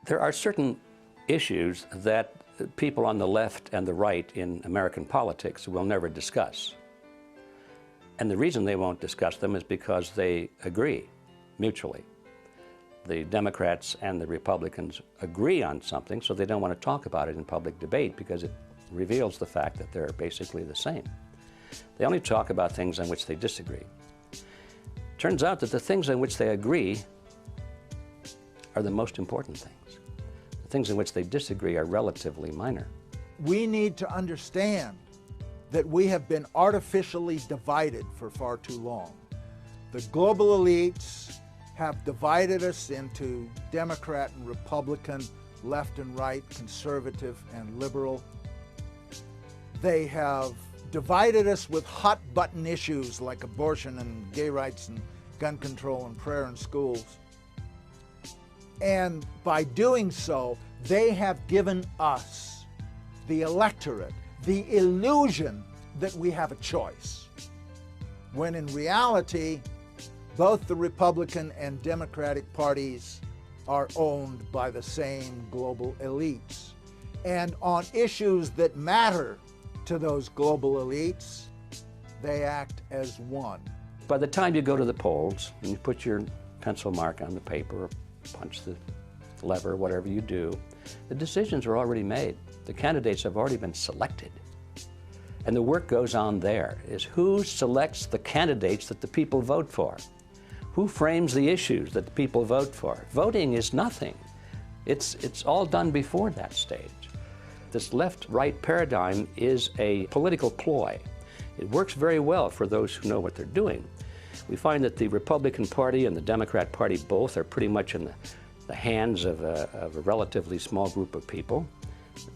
There are certain issues that people on the left and the right in American politics will never discuss. And the reason they won't discuss them is because they agree mutually. The Democrats and the Republicans agree on something, so they don't want to talk about it in public debate because it reveals the fact that they're basically the same. They only talk about things on which they disagree. Turns out that the things on which they agree are the most important things. The things in which they disagree are relatively minor. We need to understand that we have been artificially divided for far too long. The global elites have divided us into Democrat and Republican, left and right, conservative and liberal. They have divided us with hot-button issues like abortion and gay rights and gun control and prayer in schools. And by doing so, they have given us, the electorate, the illusion that we have a choice, when in reality, both the Republican and Democratic parties are owned by the same global elites. And on issues that matter to those global elites, they act as one. By the time you go to the polls and you put your pencil mark on the paper or punch the lever, whatever you do, the decisions are already made. The candidates have already been selected. And the work goes on there, is who selects the candidates that the people vote for? Who frames the issues that the people vote for? Voting is nothing. It's all done before that stage. This left-right paradigm is a political ploy. It works very well for those who know what they're doing. We find that the Republican Party and the Democrat Party both are pretty much in the hands of a relatively small group of people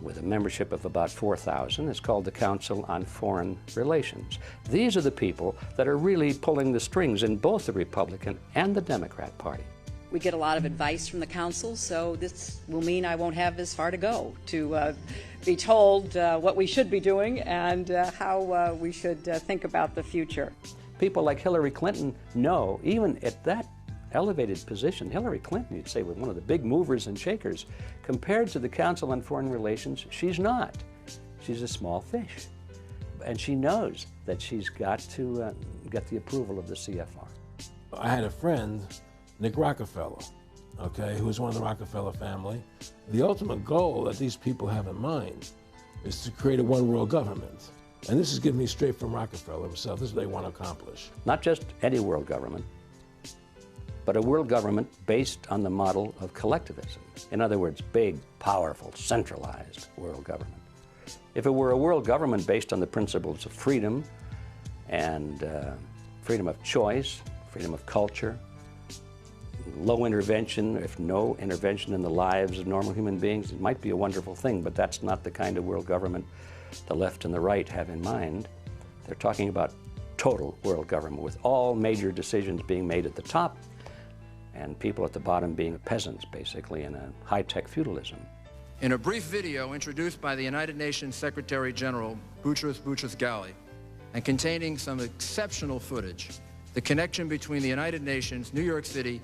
with a membership of about 4,000. It's called the Council on Foreign Relations. These are the people that are really pulling the strings in both the Republican and the Democrat Party. We get a lot of advice from the council, so this will mean I won't have as far to go to be told what we should be doing and how we should think about the future. People like Hillary Clinton know, even at that elevated position, Hillary Clinton, you'd say, was one of the big movers and shakers. Compared to the Council on Foreign Relations, she's not. She's a small fish. And she knows that she's got to get the approval of the CFR. I had a friend, Nick Rockefeller, okay, who was one of the Rockefeller family. The ultimate goal that these people have in mind is to create a one-world government. And this is given me straight from Rockefeller himself. This is what they want to accomplish. Not just any world government, but a world government based on the model of collectivism. In other words, big, powerful, centralized world government. If it were a world government based on the principles of freedom and freedom of choice, freedom of culture, low intervention, if no intervention in the lives of normal human beings, it might be a wonderful thing, but that's not the kind of world government the left and the right have in mind. They're talking about total world government with all major decisions being made at the top and people at the bottom being peasants, basically, in a high-tech feudalism. In a brief video introduced by the United Nations Secretary General Boutros Boutros-Ghali and containing some exceptional footage, the connection between the United Nations, New York City,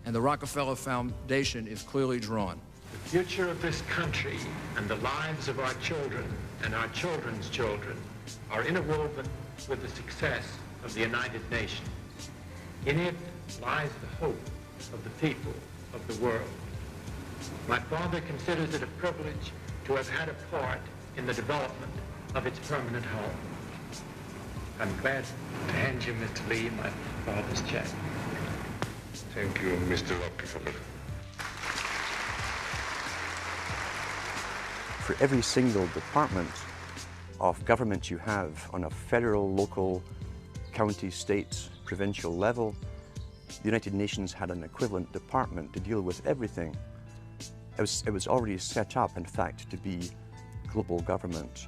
and the Rockefeller Foundation is clearly drawn. The future of this country and the lives of our children and our children's children are interwoven with the success of the United Nations. In it lies the hope of the people of the world. My father considers it a privilege to have had a part in the development of its permanent home. I'm glad to hand you, Mr. Lee, my father's check. Thank you, Mr. Rockefeller. For every single department of government you have on a federal, local, county, state, provincial level, the United Nations had an equivalent department to deal with everything. It was already set up, in fact, to be global government.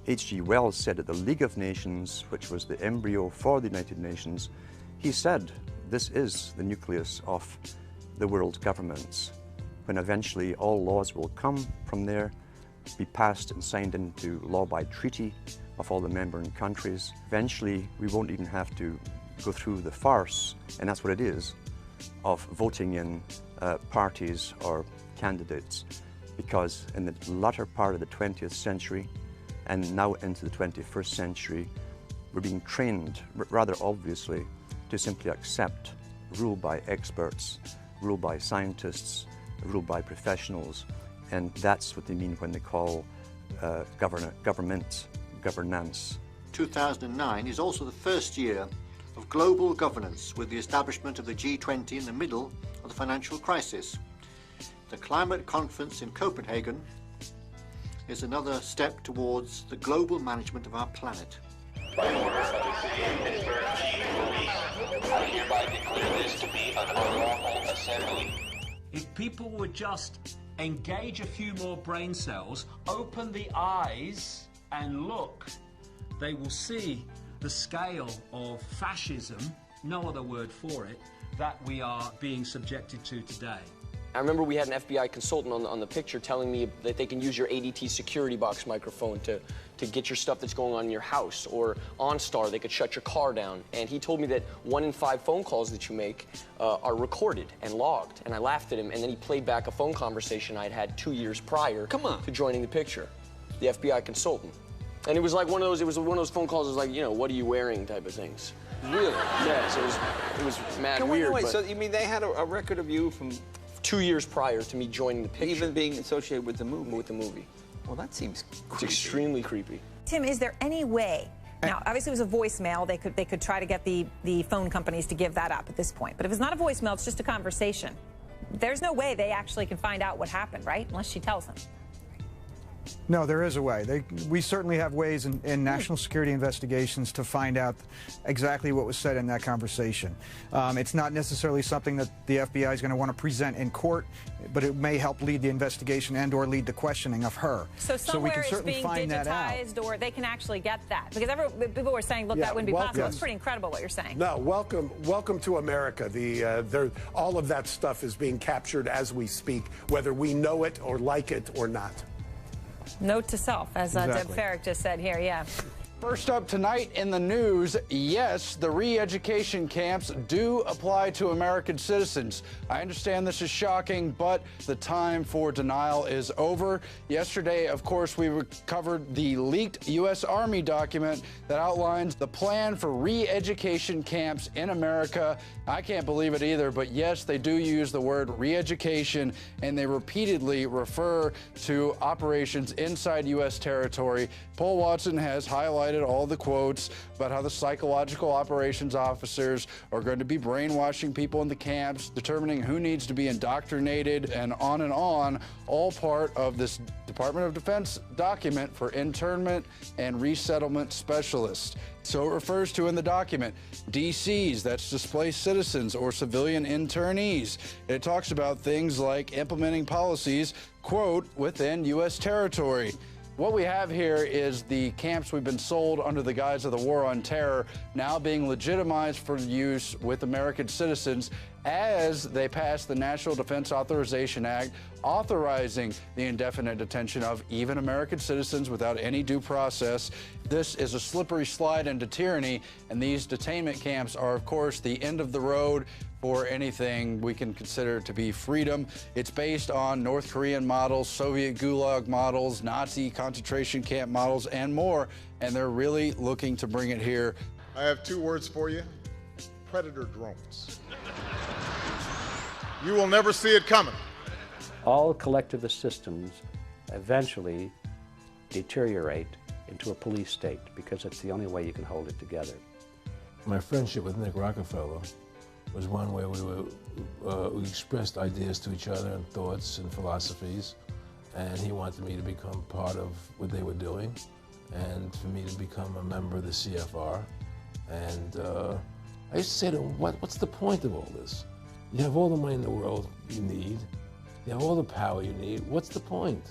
H.G. Wells said at the League of Nations, which was the embryo for the United Nations, he said, this is the nucleus of the world governments, when eventually all laws will come from there, be passed and signed into law by treaty of all the member countries. Eventually, we won't even have to go through the farce, and that's what it is, of voting in parties or candidates, because in the latter part of the 20th century and now into the 21st century, we're being trained, rather obviously, to simply accept rule by experts, rule by scientists, rule by professionals, and that's what they mean when they call governance. 2009 is also the first year of global governance, with the establishment of the G20 in the middle of the financial crisis. The climate conference in Copenhagen is another step towards the global management of our planet. By order of the City Minister of Chief Police, I hereby declare this to be an unlawful assembly. If people would just engage a few more brain cells, open the eyes and look, they will see the scale of fascism, no other word for it, that we are being subjected to today. I remember we had an FBI consultant on the picture telling me that they can use your ADT security box microphone to get your stuff that's going on in your house, or OnStar, they could shut your car down. And he told me that 1 in 5 phone calls that you make are recorded and logged. And I laughed at him, and then he played back a phone conversation I'd had 2 years prior to joining the picture, the FBI consultant. And it was like one of those phone calls, it was like, you know, what are you wearing type of things. Really? Yes, it was mad weird. Wait, so you mean they had a record of you from 2 years prior to me joining the picture. Even being associated with the movie? With the movie. Well, that seems creepy. It's extremely creepy. Tim, is there any way, now obviously it was a voicemail, they could try to get the phone companies to give that up at this point, but if it's not a voicemail, it's just a conversation. There's no way they actually can find out what happened, right? Unless she tells them. No, there is a way. We certainly have ways in national security investigations to find out exactly what was said in that conversation. It's not necessarily something that the FBI is going to want to present in court, but it may help lead the investigation and or lead the questioning of her. So somewhere it's being digitized, or they can actually get that. Because people were saying, look, that wouldn't be possible. Yes. It's pretty incredible what you're saying. No, welcome to America. All of that stuff is being captured as we speak, whether we know it or like it or not. Note to self, as Deb Farrick just said here, yeah. First up tonight in the news, yes, the re-education camps do apply to American citizens. I understand this is shocking, but the time for denial is over. Yesterday, of course, we covered the leaked U.S. Army document that outlines the plan for re-education camps in America. I can't believe it either, but yes, they do use the word re-education, and they repeatedly refer to operations inside U.S. territory. Paul Watson has highlighted all the quotes about how the psychological operations officers are going to be brainwashing people in the camps, determining who needs to be indoctrinated, and on, all part of this Department of Defense document for internment and resettlement specialists. So it refers to in the document DCs, that's displaced citizens or civilian internees. It talks about things like implementing policies, quote, within U.S. territory. What we have here is the camps we've been sold under the guise of the war on terror now being legitimized for use with American citizens as they pass the National Defense Authorization Act, authorizing the indefinite detention of even American citizens without any due process. This is a slippery slide into tyranny, and these detainment camps are, of course, the end of the road for anything we can consider to be freedom. It's based on North Korean models, Soviet Gulag models, Nazi concentration camp models, and more, and they're really looking to bring it here. I have 2 words for you: predator drones. You will never see it coming. All collectivist systems eventually deteriorate into a police state because it's the only way you can hold it together. My friendship with Nick Rockefeller was one where we expressed ideas to each other and thoughts and philosophies, and he wanted me to become part of what they were doing and for me to become a member of the CFR. And I used to say to him, what's the point of all this? You have all the money in the world you need. You have all the power you need. What's the point?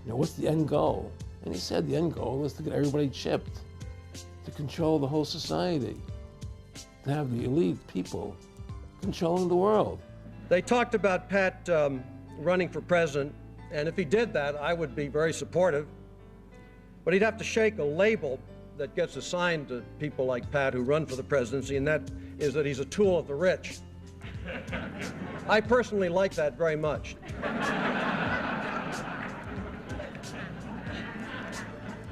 You know, what's the end goal? And he said the end goal is to get everybody chipped, to control the whole society, to have the elite people controlling the world. They talked about Pat running for president, and if he did that, I would be very supportive. But he'd have to shake a label that gets assigned to people like Pat who run for the presidency, and that is that he's a tool of the rich. I personally like that very much.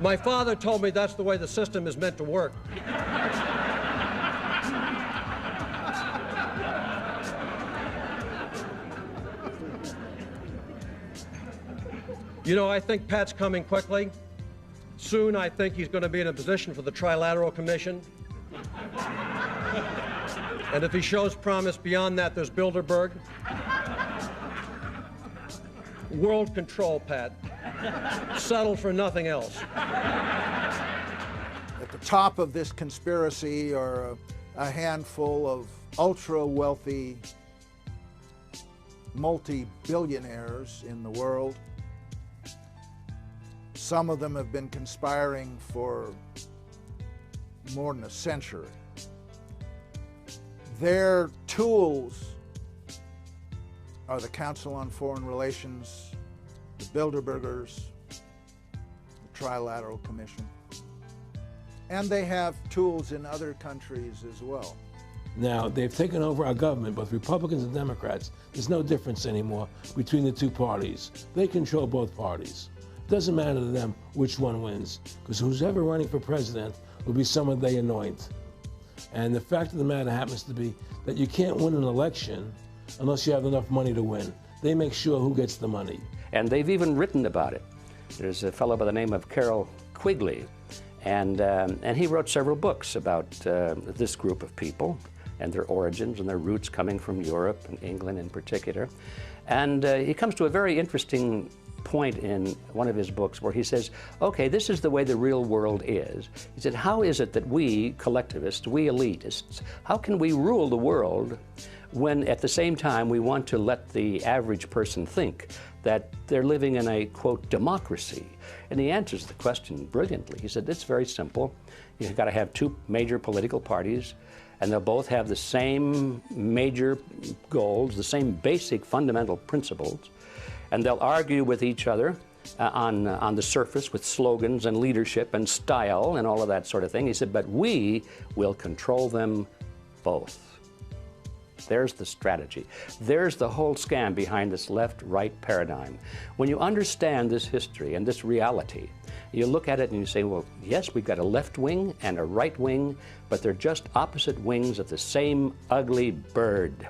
My father told me that's the way the system is meant to work. You know, I think Pat's coming quickly. Soon, I think he's going to be in a position for the Trilateral Commission. And if he shows promise beyond that, there's Bilderberg. World control, Pat. Settle for nothing else. At the top of this conspiracy are a handful of ultra-wealthy multi-billionaires in the world. Some of them have been conspiring for more than a century. Their tools are the Council on Foreign Relations, the Bilderbergers, the Trilateral Commission, and they have tools in other countries as well. Now, they've taken over our government, both Republicans and Democrats. There's no difference anymore between the two parties. They control both parties. It doesn't matter to them which one wins, because who's ever running for president will be someone they anoint. And the fact of the matter happens to be that you can't win an election unless you have enough money to win. They make sure who gets the money. And they've even written about it. There's a fellow by the name of Quigley, and he wrote several books about this group of people and their origins and their roots coming from Europe and England in particular. And he comes to a very interesting point in one of his books where he says, okay, this is the way the real world is. He said, how is it that we collectivists, we elitists, how can we rule the world when at the same time we want to let the average person think that they're living in a, quote, democracy? And he answers the question brilliantly. He said, it's very simple. You've got to have two major political parties, and they'll both have the same major goals, the same basic fundamental principles, and they'll argue with each other on the surface with slogans and leadership and style and all of that sort of thing. He said, but we will control them both. There's the strategy. There's the whole scam behind this left-right paradigm. When you understand this history and this reality, you look at it and you say, well, yes, we've got a left wing and a right wing, but they're just opposite wings of the same ugly bird.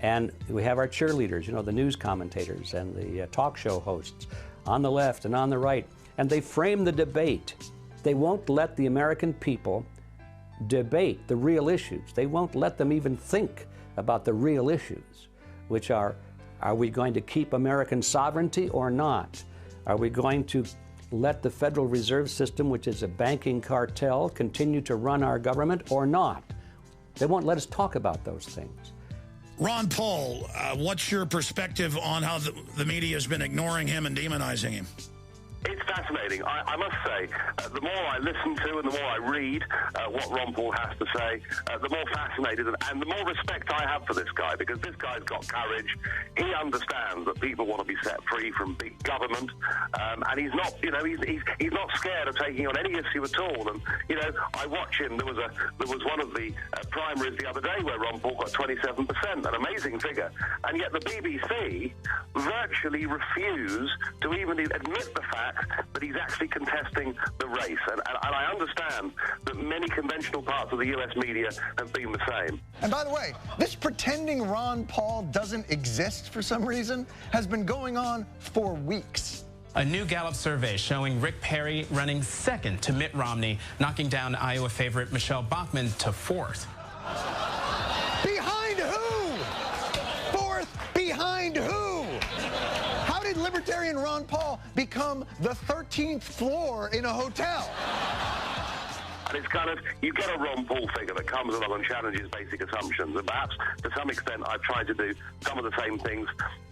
And we have our cheerleaders, you know, the news commentators and the talk show hosts on the left and on the right, and they frame the debate. They won't let the American people debate the real issues. They won't let them even think about the real issues, which are we going to keep American sovereignty or not? Are we going to let the Federal Reserve System, which is a banking cartel, continue to run our government or not? They won't let us talk about those things. Ron Paul, what's your perspective on how the media has been ignoring him and demonizing him? It's fascinating. I must say, the more I listen to and the more I read what Ron Paul has to say, the more fascinated and the more respect I have for this guy, because this guy's got courage. He understands that people want to be set free from big government, and he's not, you know, he's not scared of taking on any issue at all. And you know, I watch him. There was one of the primaries the other day where Ron Paul got 27%, an amazing figure, and yet the BBC virtually refuse to even admit the fact that he's actually contesting the race. And I understand that many conventional parts of the US media have been the same. And by the way, this pretending Ron Paul doesn't exist for some reason has been going on for weeks. A new Gallup survey showing Rick Perry running second to Mitt Romney, knocking down Iowa favorite Michelle Bachmann to fourth. Behind who? Fourth behind who? How did Libertarian Ron Paul become the 13th floor in a hotel? And it's kind of, you get a Ron Paul figure that comes along and challenges basic assumptions. And perhaps, to some extent, I've tried to do some of the same things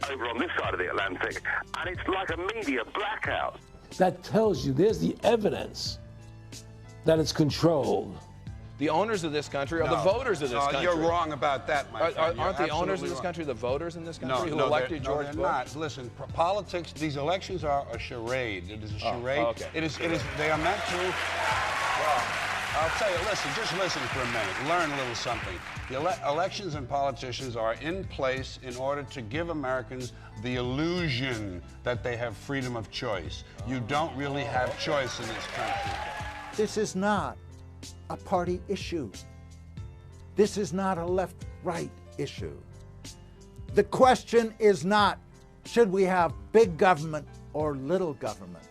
over on this side of the Atlantic. And it's like a media blackout. That tells you there's the evidence that it's controlled. The owners of this country are the voters of this country. You're wrong about that, my friend. Aren't the owners of this country the voters in this country who elected George Bush? No, they're not. Listen, politics, these elections are a charade. It is a charade. Oh, okay. It is, they are meant to... Well, I'll tell you, listen, just listen for a minute. Learn a little something. The elections and politicians are in place in order to give Americans the illusion that they have freedom of choice. You don't really have choice in this country. This is not a party issue. This is not a left-right issue. The question is not, should we have big government or little government?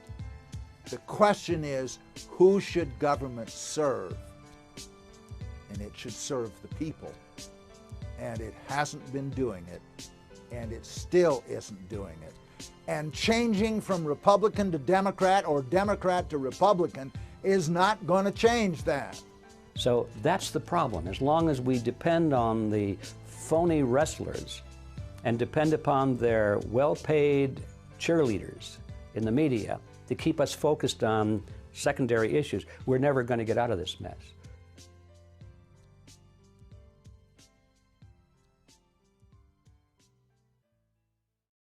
The question is, who should government serve? And it should serve the people. And it hasn't been doing it, and it still isn't doing it. And changing from Republican to Democrat or Democrat to Republican is not going to change that. So that's the problem. As long as we depend on the phony wrestlers and depend upon their well-paid cheerleaders in the media to keep us focused on secondary issues, we're never going to get out of this mess.